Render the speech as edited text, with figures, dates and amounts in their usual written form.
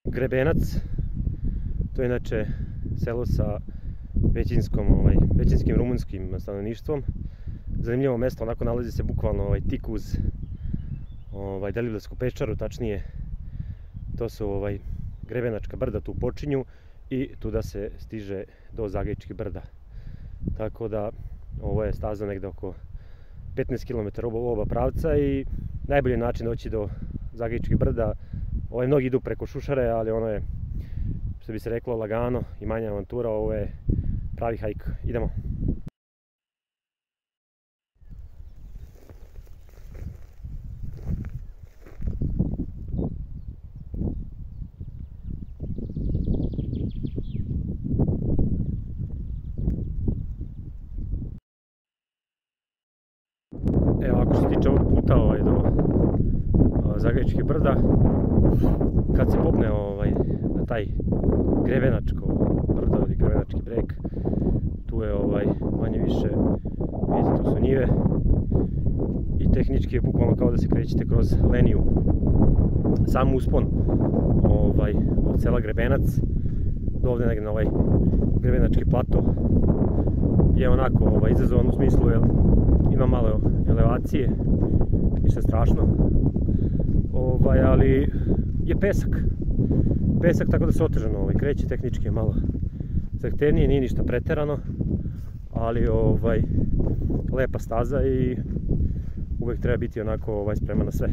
Grebenac, to je inače selo sa većinskim rumunskim stanovništvom. Zanimljivo mjesto, onako nalazi se bukvalno tik uz Deliblatsku pečaru, tačnije to su Grebenačka brda tu počinju i tuda se stiže do Zagajičkih brda. Tako da ovo je staza negde oko 15 km oba pravca i najbolji način doći do Zagajičkih brda. Mnogi idu preko Šušare, ali ono je, što bi se reklo, lagano i manja avantura. Ovo je pravi hajk. Idemo! Evo, ako se tiče ovog puta do Zagajičkih brda, kad se popne na taj Grebenačko brdo ili Grebenački breg, tu je manje više, vidite, tu su njive i tehnički je bukvalno kao da se krećete kroz Leniju. Sam uspon od sela Grebenac do ovdje negdje na ovaj Grebenački plato je onako izazovan u smislu jer ima malo elevacije, ništa strašno, ali je pesak, tako da se otežano kreće, tehnički je malo zahtevnije, nije ništa preterano, ali lepa staza i uvijek treba biti onako spreman na sve.